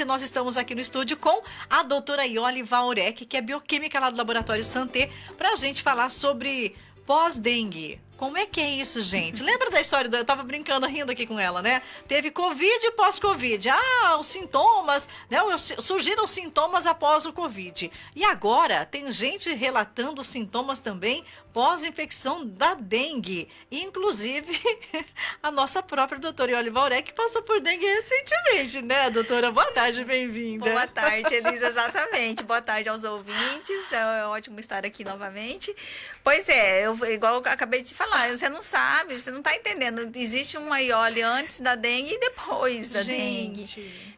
E nós estamos aqui no estúdio com a doutora Iole Vaurec, que é bioquímica lá do Laboratório Santé, para a gente falar sobre pós-dengue. Como é que é isso, gente? Lembra da história, eu tava brincando, rindo aqui com ela, né? Teve Covid e pós-Covid. Ah, os sintomas, né? Surgiram os sintomas após o Covid. E agora tem gente relatando sintomas também pós-infecção da dengue. Inclusive, a nossa própria doutora Iole Vaurec passou por dengue recentemente, né, doutora? Boa tarde, bem-vinda. Boa tarde, Elisa, exatamente. Boa tarde aos ouvintes, é ótimo estar aqui novamente. Pois é, igual eu acabei de falar, você não sabe, você não está entendendo. Existe uma Iole antes da dengue e depois da dengue,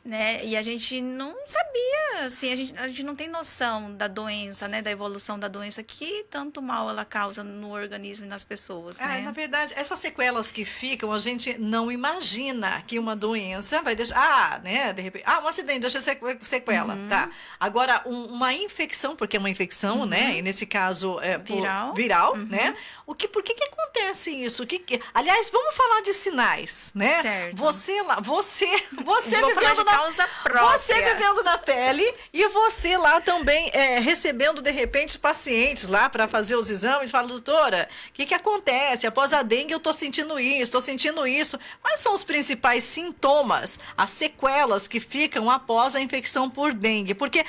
né? E a gente não sabia, assim, a gente não tem noção da doença, né? Da evolução da doença, que tanto mal ela causa no organismo e nas pessoas, né? Na verdade, essas sequelas que ficam, a gente não imagina que uma doença vai deixar, né, de repente, um acidente deixa sequela, tá. Agora, uma infecção, porque é uma infecção, né, e nesse caso é viral, né, por que acontece isso? Aliás, vamos falar de sinais, né? Certo. Você vivendo causa própria. Você vivendo na pele e você lá também recebendo, de repente, pacientes lá para fazer os exames, fala, doutora, o que acontece? Após a dengue eu tô sentindo isso. Quais são os principais sintomas, as sequelas que ficam após a infecção por dengue? Porque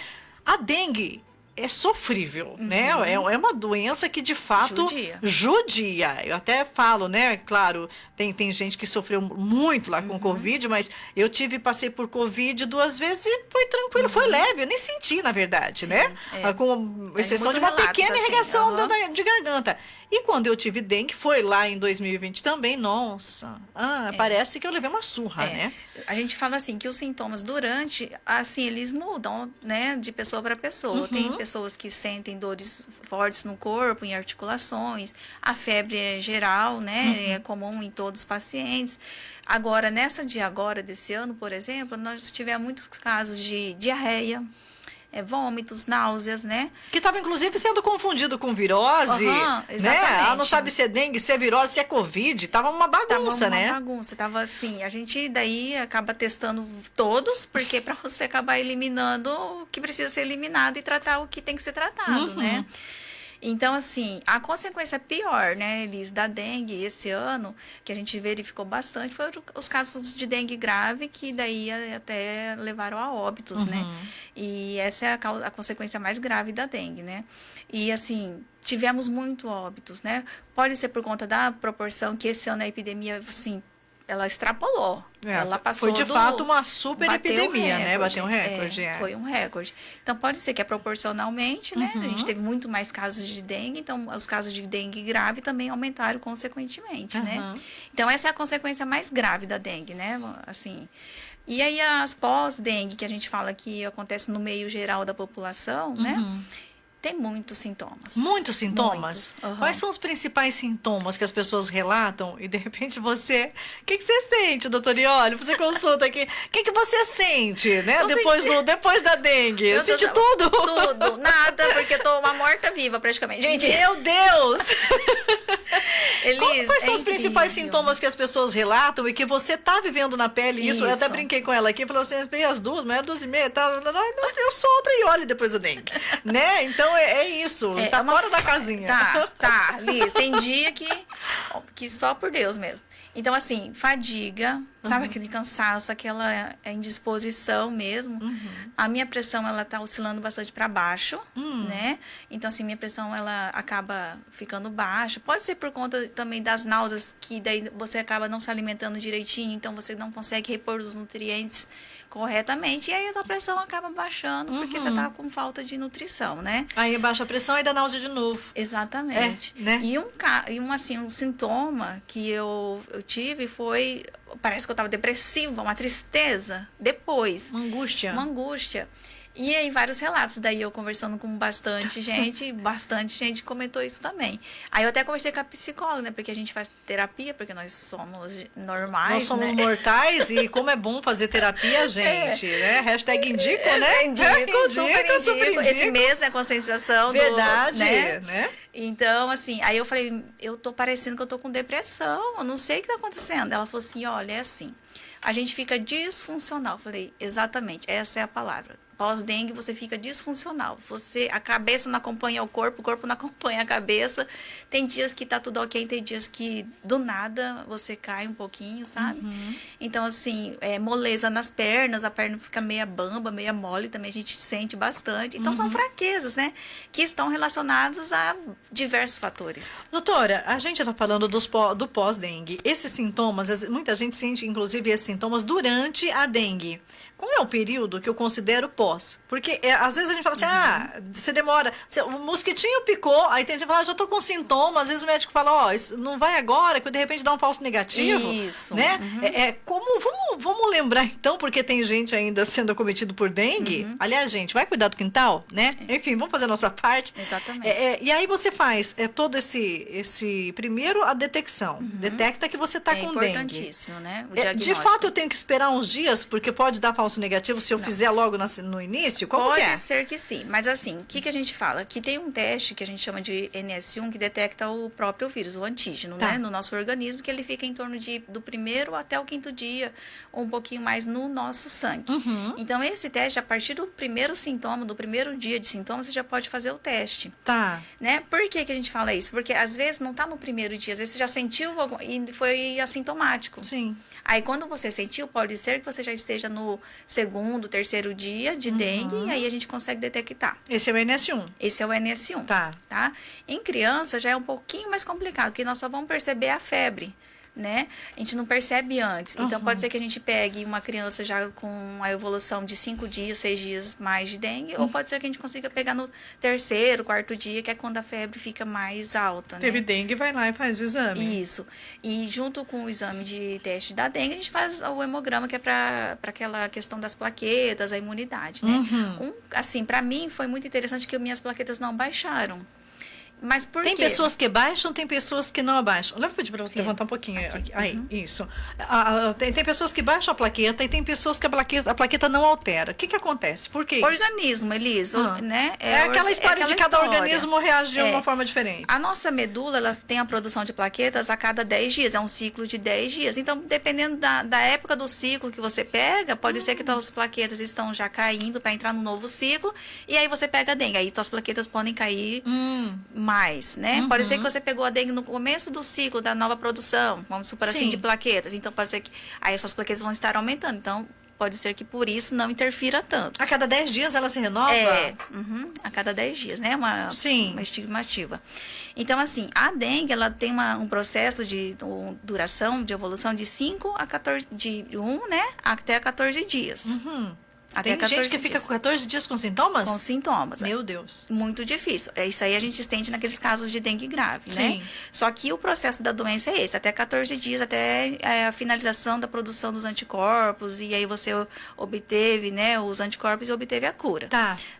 a dengue é sofrível, né? É uma doença que, de fato, judia. Eu até falo, né? Claro, tem gente que sofreu muito lá com Covid, mas eu passei por Covid 2 vezes e foi tranquilo, foi leve. Eu nem senti, na verdade, né? Com exceção de uma pequena irrigação de garganta. E quando eu tive dengue, foi lá em 2020 também, nossa, parece que eu levei uma surra, né? A gente fala assim, que os sintomas durante, assim, eles mudam, né, de pessoa para pessoa. Tem pessoas que sentem dores fortes no corpo, em articulações, a febre é geral, né, é comum em todos os pacientes. Agora, desse ano, por exemplo, nós tivemos muitos casos de diarreia, vômitos, náuseas, né? Que estava, inclusive, sendo confundido com virose, né? Ela não sabe se é dengue, se é virose, se é Covid. Tava uma bagunça, né? Tava uma bagunça, tava assim. A gente daí acaba testando todos, porque para você acabar eliminando o que precisa ser eliminado e tratar o que tem que ser tratado, né? Então, assim, a consequência pior, né, Elis, da dengue esse ano, que a gente verificou bastante, foram os casos de dengue grave, que daí até levaram a óbitos, né? E essa é a consequência mais grave da dengue, né? E, assim, tivemos muito óbitos, né? Pode ser por conta da proporção que esse ano a epidemia, assim, ela extrapolou. Ela passou foi de fato uma super epidemia, né? Bateu um recorde. Foi um recorde. Então, pode ser que é proporcionalmente, né? A gente teve muito mais casos de dengue, então os casos de dengue grave também aumentaram consequentemente, né? Então, essa é a consequência mais grave da dengue, né? Assim, e aí as pós-dengue, que a gente fala que acontece no meio geral da população, né? Tem muitos sintomas. Muitos sintomas? Quais são os principais sintomas que as pessoas relatam? E, de repente, você... O que você sente, doutora Iole? Você consulta aqui. O que você sente, né? Depois da dengue? Eu senti tudo. Tudo. Nada, porque eu tô uma morta-viva, praticamente. Gente, meu Deus! Elis, quais são os principais sintomas que as pessoas relatam e que você tá vivendo na pele? Isso, eu até brinquei com ela aqui. Falou assim, veio às 2, mas é 2h30. Eu sou outra Iole depois da dengue. Né? Então, é isso, tá fora da casinha. Tá, Liz, tem dia que só por Deus mesmo. Então, assim, fadiga, sabe aquele cansaço, aquela indisposição mesmo. A minha pressão, ela tá oscilando bastante para baixo, né? Então, assim, minha pressão, ela acaba ficando baixa. Pode ser por conta também das náuseas, que daí você acaba não se alimentando direitinho, então você não consegue repor os nutrientes corretamente, e aí a tua pressão acaba baixando, porque você tá com falta de nutrição, né? Aí baixa a pressão e dá náusea de novo. Exatamente. Né? E um sintoma que eu tive foi, parece que eu tava depressiva, uma tristeza, depois. Uma angústia. E aí, vários relatos, daí eu conversando com bastante gente comentou isso também. Aí eu até conversei com a psicóloga, né, porque a gente faz terapia, porque nós somos normais, nós somos né? mortais, e como é bom fazer terapia, gente, né? Hashtag indico, né? Super indico. Esse mês, né, com sensação verdade, né? Então, assim, aí eu falei, eu tô parecendo que eu tô com depressão, eu não sei o que tá acontecendo. Ela falou assim, olha, é assim, a gente fica disfuncional. Falei, exatamente, essa é a palavra. Pós-dengue, você fica disfuncional. A cabeça não acompanha o corpo não acompanha a cabeça. Tem dias que tá tudo ok, tem dias que do nada você cai um pouquinho, sabe? Então, assim, moleza nas pernas, a perna fica meia bamba, meia mole, também a gente sente bastante. Então, são fraquezas, né? Que estão relacionadas a diversos fatores. Doutora, a gente está falando do pós-dengue. Esses sintomas, muita gente sente, inclusive, esses sintomas durante a dengue. Qual é o período que eu considero pós? Porque às vezes a gente fala assim, você demora, o mosquitinho picou, aí tem gente que fala, já tô com sintoma, às vezes o médico fala, isso não vai agora, que de repente dá um falso negativo. Isso. Né? Vamos lembrar então, porque tem gente ainda sendo acometido por dengue. Aliás, gente, vai cuidar do quintal, né? Enfim, vamos fazer a nossa parte. Exatamente. E aí você faz todo esse primeiro a detecção. Detecta que você está com dengue. É importantíssimo, né? O De diagnóstico. fato, eu tenho que esperar uns dias, porque pode dar falso negativo se eu fizer logo no início? Como que é? Pode ser que sim, mas assim, o que a gente fala? Que tem um teste que a gente chama de NS1 que detecta o próprio vírus, o antígeno, né? No nosso organismo, que ele fica em torno do 1º até o 5º dia, ou um pouquinho mais no nosso sangue. Então, esse teste, a partir do primeiro sintoma, do primeiro dia de sintomas, você já pode fazer o teste. Tá. Né? Por que a gente fala isso? Porque às vezes não tá no primeiro dia, às vezes você já sentiu e foi assintomático. Sim. Aí, quando você sentiu, pode ser que você já esteja no 2º, 3º dia de dengue, e aí a gente consegue detectar. Esse é o NS1. Esse é o NS1. Tá. Em criança já é um pouquinho mais complicado, porque nós só vamos perceber a febre, né? A gente não percebe antes. Então, pode ser que a gente pegue uma criança já com a evolução de 5 dias, 6 dias mais de dengue, ou pode ser que a gente consiga pegar no 3º, 4º dia, que é quando a febre fica mais alta, Teve né? dengue, vai lá e faz o exame. Isso. E junto com o exame de teste da dengue, a gente faz o hemograma, que é para aquela questão das plaquetas, a imunidade, né? Assim, para mim foi muito interessante que minhas plaquetas não baixaram. Mas por Tem quê? pessoas que baixam, tem pessoas que não abaixam. Eu vou pedir para você levantar um pouquinho. Aí, isso. Tem pessoas que baixam a plaqueta e tem pessoas que a plaqueta não altera. O que acontece? Por que isso? Organismo, Elis, né? Aquela história de cada organismo reagir de uma forma diferente. A nossa medula, ela tem a produção de plaquetas a cada 10 dias, é um ciclo de 10 dias. Então, dependendo da época do ciclo que você pega, pode ser que suas plaquetas estão já caindo para entrar no novo ciclo, e aí você pega a dengue. Aí suas plaquetas podem cair mais, né? Pode ser que você pegou a dengue no começo do ciclo da nova produção, vamos supor assim, de plaquetas. Então, pode ser que aí as suas plaquetas vão estar aumentando. Então, pode ser que por isso não interfira tanto. A cada 10 dias ela se renova? A cada 10 dias, né? Uma estimativa. Então, assim, a dengue, ela tem um processo de duração, de evolução de 5 a 14, de 1, né? Até 14 dias. Até Tem gente que fica com 14 dias com sintomas? Com sintomas. Meu Deus. Muito difícil. Isso aí a gente estende naqueles casos de dengue grave, né? Só que o processo da doença é esse, até 14 dias, até a finalização da produção dos anticorpos, e aí você obteve, né, os anticorpos e obteve a cura.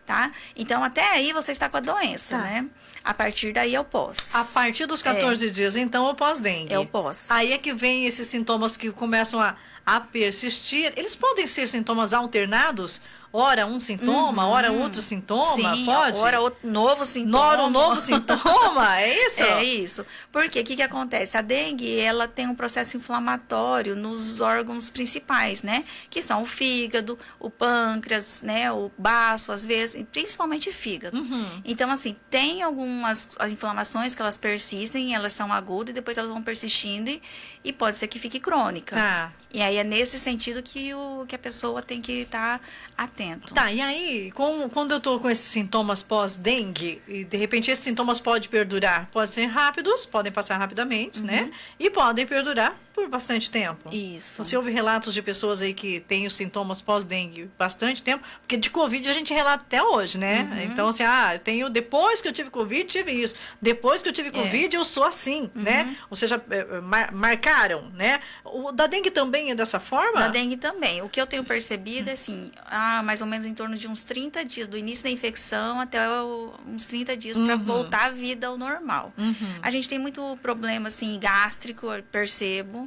Tá? Então, até aí você está com a doença, né? A partir daí é o pós. A partir dos 14 dias, então, é o pós-dengue. É o pós. Aí é que vem esses sintomas que começam a persistir. Eles podem ser sintomas alternados? Ora um sintoma, ora outro sintoma, pode? Ora outro novo sintoma. Ora um novo sintoma, é isso? É isso. Porque o que acontece? A dengue, ela tem um processo inflamatório nos órgãos principais, né? Que são o fígado, o pâncreas, né? O baço, às vezes, e principalmente o fígado. Então, assim, tem algumas inflamações que elas persistem, elas são agudas e depois elas vão persistindo e pode ser que fique crônica. E aí é nesse sentido que a pessoa tem que estar atenta. E aí, quando eu tô com esses sintomas pós-dengue, e de repente esses sintomas podem perdurar, podem ser rápidos, podem passar rapidamente, né? E podem perdurar por bastante tempo. Isso. Você ouve relatos de pessoas aí que têm os sintomas pós-dengue bastante tempo, porque de Covid a gente relata até hoje, né? Então, assim, eu tenho, depois que eu tive Covid, tive isso. Depois que eu tive Covid, eu sou assim, né? Ou seja, marcaram, né? O da dengue também é dessa forma? Da dengue também. O que eu tenho percebido é assim, mais ou menos em torno de uns 30 dias, do início da infecção até uns 30 dias para voltar a vida ao normal. A gente tem muito problema, assim, gástrico, eu percebo,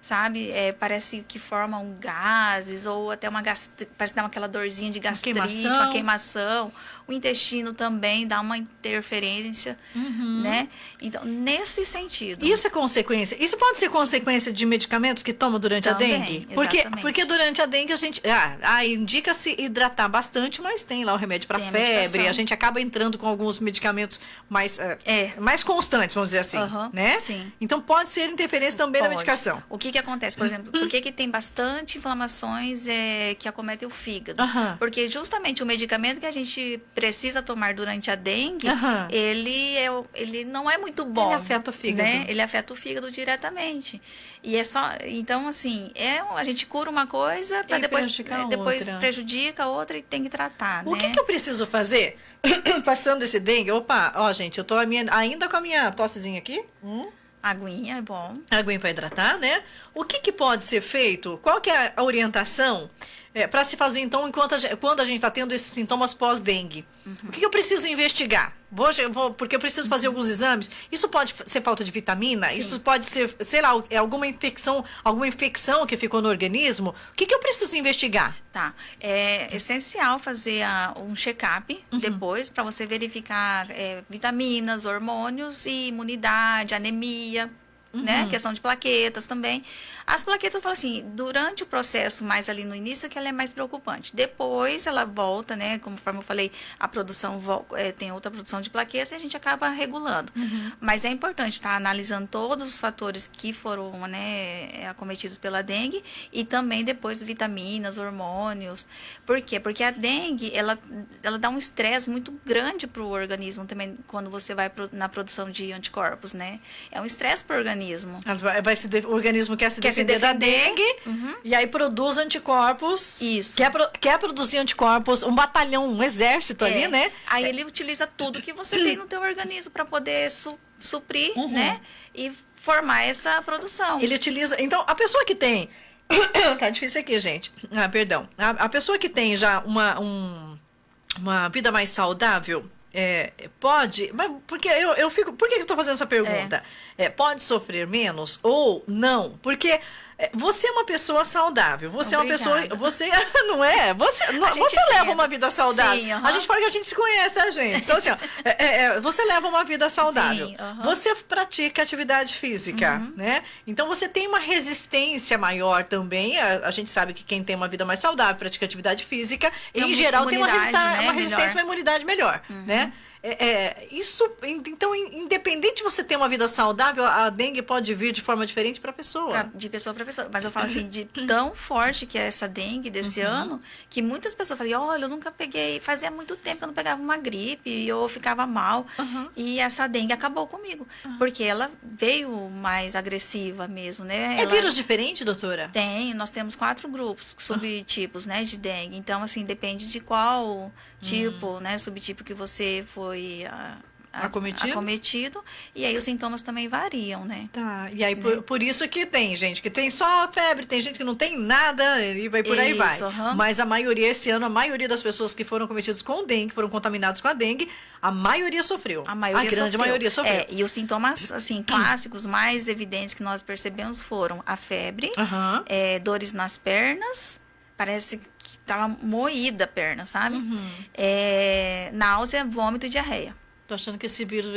sabe? Parece que formam gases ou até parece dar aquela dorzinha de gastrite, uma queimação. O intestino também dá uma interferência, né? Então, nesse sentido. Isso é consequência? Isso pode ser consequência de medicamentos que tomam durante também, a dengue? Exatamente. Porque durante a dengue a gente... indica-se hidratar bastante, mas tem lá o remédio para febre. A gente acaba entrando com alguns medicamentos mais constantes, vamos dizer assim, né? Sim. Então, pode ser interferência também na medicação. O que acontece, por exemplo, por que tem bastante inflamações que acometem o fígado? Porque justamente o medicamento que a gente precisa tomar durante a dengue, ele não é muito bom. Ele afeta o fígado. Né? Ele afeta o fígado diretamente. E então, assim, a gente cura uma coisa para depois prejudica a outra e tem que tratar, né? O que eu preciso fazer passando esse dengue? Opa, gente, eu tô ainda com a minha tossezinha aqui. Aguinha é bom. Aguinha para hidratar, né? O que pode ser feito? Qual que é a orientação para se fazer, então, quando a gente está tendo esses sintomas pós-dengue? O que eu preciso investigar? Porque eu preciso fazer alguns exames. Isso pode ser falta de vitamina? Sim. Isso pode ser, sei lá, alguma infecção que ficou no organismo? O que eu preciso investigar? Tá. É essencial fazer um check-up depois para você verificar vitaminas, hormônios e imunidade, anemia, né? Questão de plaquetas também. As plaquetas, eu falo assim, durante o processo, mais ali no início, que ela é mais preocupante. Depois ela volta, né? Conforme eu falei, a produção tem outra produção de plaquetas e a gente acaba regulando. Mas é importante estar analisando todos os fatores que foram, né, acometidos pela dengue e também depois vitaminas, hormônios. Por quê? Porque a dengue, ela dá um estresse muito grande para o organismo também quando você vai na produção de anticorpos, né? É um estresse para o organismo. O organismo quer se defender da dengue, e aí produz anticorpos. Isso. Quer produzir anticorpos, um batalhão, um exército ali, né? Aí ele utiliza tudo que você tem no teu organismo para poder suprir, né? E formar essa produção. Ele utiliza... Então, a pessoa que tem... Tá difícil aqui, gente. Perdão. A pessoa que tem já uma vida mais saudável... pode, mas porque eu fico, por que eu estou fazendo essa pergunta? Pode sofrer menos ou não? Porque você é uma pessoa saudável, você Obrigada. É uma pessoa, você não é? Você leva uma vida saudável. Sim, A gente fala que a gente se conhece, né, gente? Então, assim, você leva uma vida saudável. Sim, você pratica atividade física, né? Então, você tem uma resistência maior também. A gente sabe que quem tem uma vida mais saudável, pratica atividade física, em geral tem uma resistência, uma imunidade melhor, né? Então, independente de você ter uma vida saudável, a dengue pode vir de forma diferente para a pessoa. De pessoa para pessoa. Mas eu falo assim, de tão forte que é essa dengue desse ano, que muitas pessoas falam, olha, eu nunca peguei, fazia muito tempo que eu não pegava uma gripe, e eu ficava mal. E essa dengue acabou comigo. Porque ela veio mais agressiva mesmo, né? Vírus diferente, doutora? Nós temos 4 grupos, subtipos, né, de dengue. Então, assim, depende de qual tipo, né, subtipo que você foi acometido, e aí os sintomas também variam, né? Tá, e aí por isso que tem gente que tem só febre, tem gente que não tem nada e vai por aí vai. Mas a maioria, esse ano, a maioria das pessoas que foram cometidas com dengue, foram contaminadas com a dengue, a maioria sofreu. A grande maioria sofreu. E os sintomas, assim, clássicos, mais evidentes que nós percebemos foram a febre, dores nas pernas, parece que estava moída a perna, sabe? Náusea, vômito e diarreia. Tô achando que esse vírus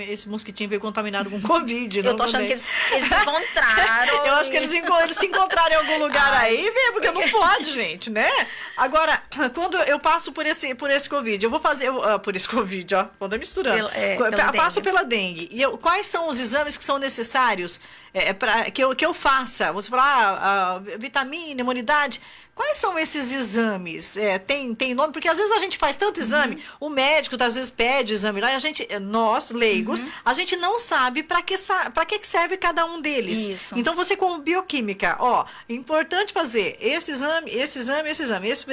esse mosquitinho veio contaminado com Covid. Eu tô achando que eles se encontraram. Eu acho que eles se encontraram em algum lugar aí, porque não pode, gente, né? Agora, quando eu passo por esse Covid, eu vou fazer... por esse Covid, ó, quando eu misturando. Passo pela dengue. E quais são os exames que são necessários para que eu faça? Você fala, vitamina, imunidade... Quais são esses exames? Tem nome? Porque às vezes a gente faz tanto exame, o médico às vezes pede o exame lá e nós, leigos, a gente não sabe para que serve cada um deles. Isso. Então você como bioquímica, importante fazer esse exame, esse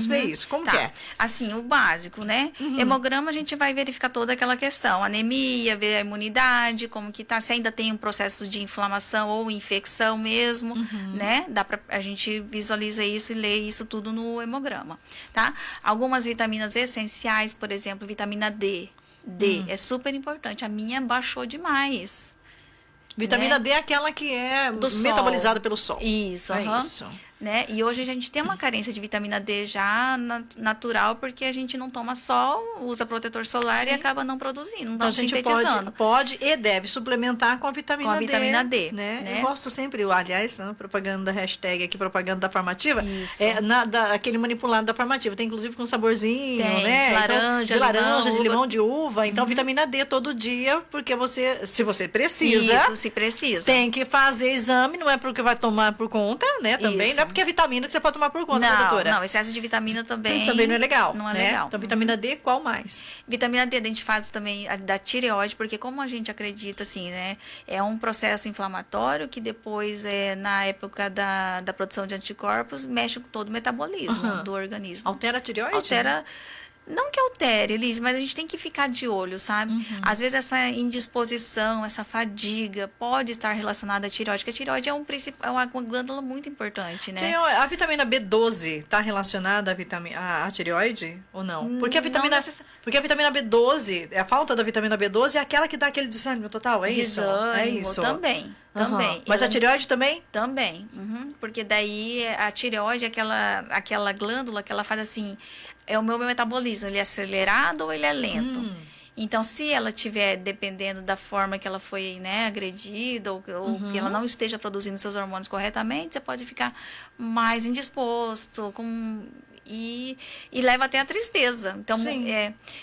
vê isso. Como que é? Assim, o básico, né? Hemograma a gente vai verificar toda aquela questão, anemia, ver a imunidade, como que tá, se ainda tem um processo de inflamação ou infecção mesmo, né? Dá pra a gente visualiza isso e lê isso tudo no hemograma, tá? Algumas vitaminas essenciais, por exemplo, vitamina D. É super importante. A minha baixou demais. Vitamina né? D é aquela que é Do sol. metabolizada pelo sol. Isso, É aham. isso. Né? E hoje a gente tem uma carência de vitamina D já natural, porque a gente não toma sol, usa protetor solar Sim. e acaba não produzindo, Então não a gente sintetizando. pode e deve suplementar com a vitamina Com a vitamina D, né? né? Eu gosto sempre, aliás, propaganda, hashtag aqui, propaganda da Farmativa, Isso. aquele manipulado da Farmativa, tem inclusive com saborzinho, Tem, né? de laranja, de laranja, limão, de limão, uva. de uva. Então vitamina D todo dia, porque se você precisa, Isso, se precisa. tem que fazer exame, não é porque vai tomar por conta, né? Também, Isso. não é porque é vitamina que você pode tomar por conta, né, doutora? Não, excesso de vitamina também Também não é legal. Não é né? legal. Então, vitamina D, qual mais? Vitamina D, a gente faz também a da tireoide, porque como a gente acredita, assim, né? É um processo inflamatório que depois, na época da produção de anticorpos, mexe com todo o metabolismo do organismo. Altera a tireoide? Altera. Não que altere, Elis, mas a gente tem que ficar de olho, sabe? Às vezes essa indisposição, essa fadiga pode estar relacionada à tireoide, porque a tireoide é uma glândula muito importante, né? A vitamina B12 está relacionada à tireoide ou não? Porque a vitamina, porque a vitamina B12, a falta da vitamina B12 é aquela que dá aquele desânimo total, é isso? É isso. Também. Também. Mas a tireoide também? Também. Porque daí a tireoide é aquela glândula que ela faz assim, é o meu metabolismo, ele é acelerado ou ele é lento? Então, se ela estiver dependendo da forma que ela foi, né, agredida ou que ela não esteja produzindo seus hormônios corretamente, você pode ficar mais indisposto, e leva até a tristeza. Então,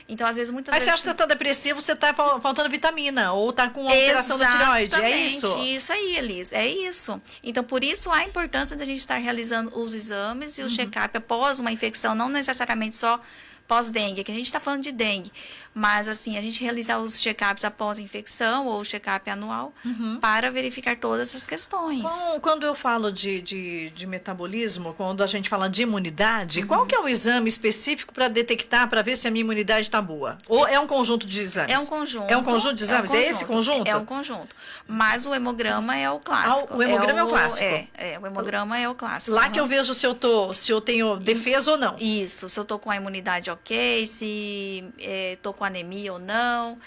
então às vezes, muitas Aí vezes... você acha que você está depressivo, você está faltando vitamina, ou está com alteração da tireoide, é isso? Isso aí, Elis, é isso. Então, por isso, a importância da gente estar realizando os exames e o check-up após uma infecção, não necessariamente só pós-dengue, que a gente está falando de dengue, mas assim, a gente realizar os check-ups após a infecção ou o check-up anual para verificar todas essas questões. Quando eu falo de metabolismo, quando a gente fala de imunidade, qual que é o exame específico para detectar, para ver se a minha imunidade está boa? Ou é um conjunto de exames? É um conjunto. É um conjunto de exames? É esse conjunto? É um conjunto. Mas o hemograma é o clássico. O hemograma é o clássico. O hemograma é o clássico. Lá que eu vejo se eu tenho defesa ou não. Isso, se eu tô com a imunidade ok, se tô com anemia ou não.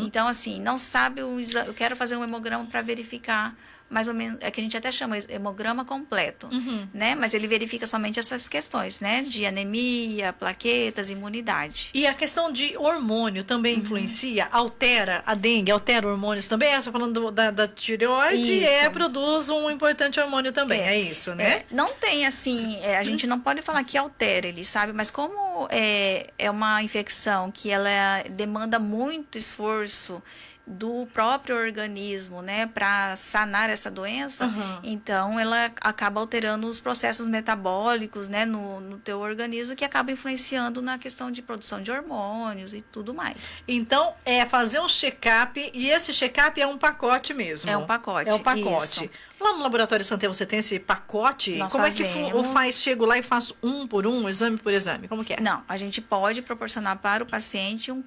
Então, assim, não sabe eu quero fazer um hemograma para verificar mais ou menos, é que a gente até chama hemograma completo, né? Mas ele verifica somente essas questões, né? De anemia, plaquetas, imunidade. E a questão de hormônio também influencia? Altera a dengue? Altera hormônios também? Essa falando da tireoide, produz um importante hormônio também, é isso, né? Não tem, assim, a gente não pode falar que altera, ele sabe, mas como é uma infecção que ela demanda muito esforço do próprio organismo, né, para sanar essa doença, então ela acaba alterando os processos metabólicos, né, no teu organismo, que acaba influenciando na questão de produção de hormônios e tudo mais. Então, é fazer um check-up, e esse check-up é um pacote mesmo. É um pacote. É um pacote. Isso. Lá no Laboratório Santé você tem esse pacote? Nós Como fazemos... é que faz? Chego lá e faço um por um, exame por exame? Como que é? Não, a gente pode proporcionar para o paciente um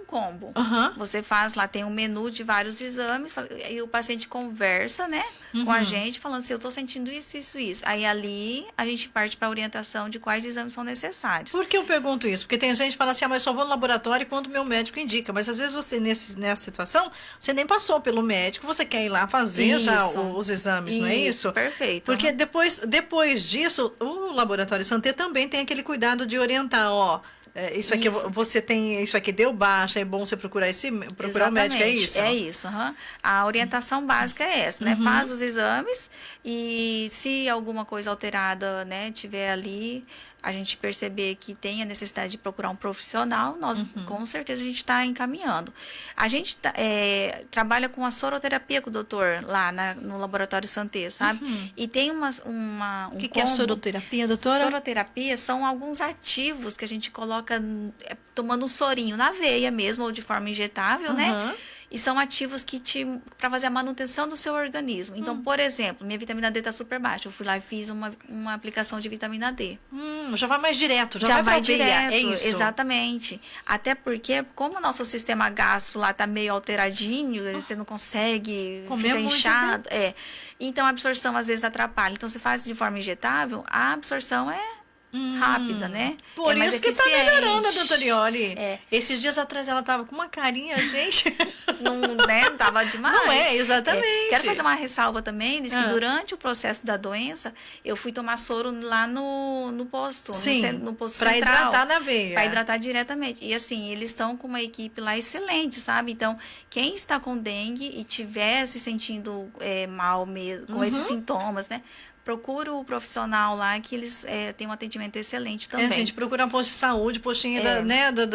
combo. Você faz lá, tem um menu de vários exames, e o paciente conversa, né, com a gente, falando assim, eu estou sentindo isso, isso, isso. Aí ali a gente parte para a orientação de quais exames são necessários. Por que eu pergunto isso? Porque tem gente que fala assim, mas só vou no laboratório quando o meu médico indica. Mas às vezes você, nessa situação, você nem passou pelo médico, você quer ir lá fazer já os exames, não é isso? Perfeito. Porque depois disso, o Laboratório Santé também tem aquele cuidado de orientar, isso aqui você tem, isso aqui deu baixa, é bom você procurar o médico, é isso? É isso, A orientação básica é essa, né? Faz os exames e se alguma coisa alterada, né, tiver ali, a gente perceber que tem a necessidade de procurar um profissional, nós com certeza a gente está encaminhando. A gente trabalha com a soroterapia com o doutor lá no Laboratório Santé, sabe? E tem um O que é soroterapia, doutora? Soroterapia são alguns ativos que a gente coloca tomando um sorinho na veia mesmo, ou de forma injetável, né? E são ativos para fazer a manutenção do seu organismo. Então, por exemplo, minha vitamina D está super baixa. Eu fui lá e fiz uma aplicação de vitamina D. Já vai mais direto, já vai direto. É isso. Exatamente. Até porque, como o nosso sistema gastro lá está meio alteradinho, você não consegue, fica inchado. Então, a absorção às vezes atrapalha. Então, se faz de forma injetável, a absorção é rápida, né? Por mais isso que tá eficiente. melhorando a doutora Iole. É. Esses dias atrás ela tava com uma carinha, gente. Não, né? Tava demais. Não é, exatamente. Quero fazer uma ressalva também, diz que Ah. durante o processo da doença, eu fui tomar soro lá no posto, Sim, no posto pra central. hidratar na veia. Para hidratar diretamente. E assim, eles estão com uma equipe lá excelente, sabe? Então, quem está com dengue e tiver se sentindo mal mesmo, com esses sintomas, né? Procura o profissional lá, que eles têm um atendimento excelente também. Gente, procura um posto de saúde, postinho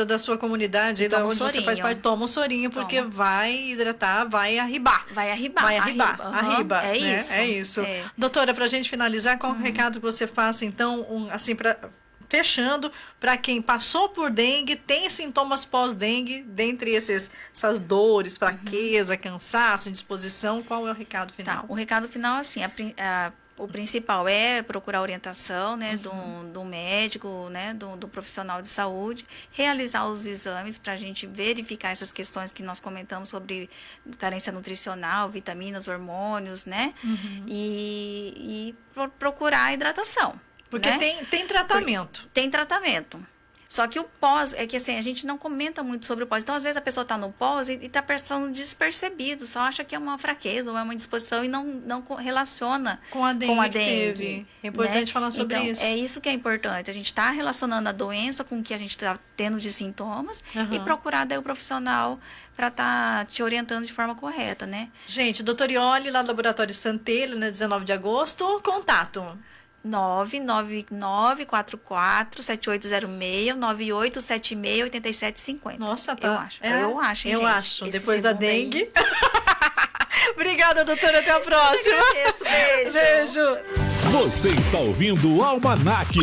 da sua comunidade, aí da toma um onde você faz sorinho. parte, toma um sorinho, porque Toma. vai hidratar, vai arribar. Vai arribar. Vai arribar, Aham, arriba. É né? isso. É isso. É. Doutora, pra gente finalizar, qual o recado que você passa, então, assim, fechando, para quem passou por dengue, tem sintomas pós-dengue, dentre essas dores, fraqueza, cansaço, indisposição, qual é o recado final? Tá, o recado final, assim, o principal é procurar orientação, né, do médico, né, do profissional de saúde, realizar os exames para a gente verificar essas questões que nós comentamos sobre carência nutricional, vitaminas, hormônios, né, e procurar a hidratação. Porque né? tem tratamento. Tem tratamento. Só que o pós, é que assim, a gente não comenta muito sobre o pós. Então, às vezes, a pessoa está no pós e está passando despercebido, só acha que é uma fraqueza ou é uma indisposição e não relaciona Com a dengue. que teve, É importante falar sobre então, isso. É isso que é importante. A gente está relacionando a doença com o que a gente está tendo de sintomas e procurar daí o profissional para estar te orientando de forma correta, né? Gente, doutor Iole, lá do Laboratório Santelha, né, 19 de agosto, contato. 99944-7806, 9876-8750. Nossa, tá. Eu acho. Eu acho, hein, Eu gente? acho. Esse Depois da segundo aí. dengue. Obrigada, doutora. Até a próxima. Eu agradeço. Beijo. Beijo. Você está ouvindo o Almanac.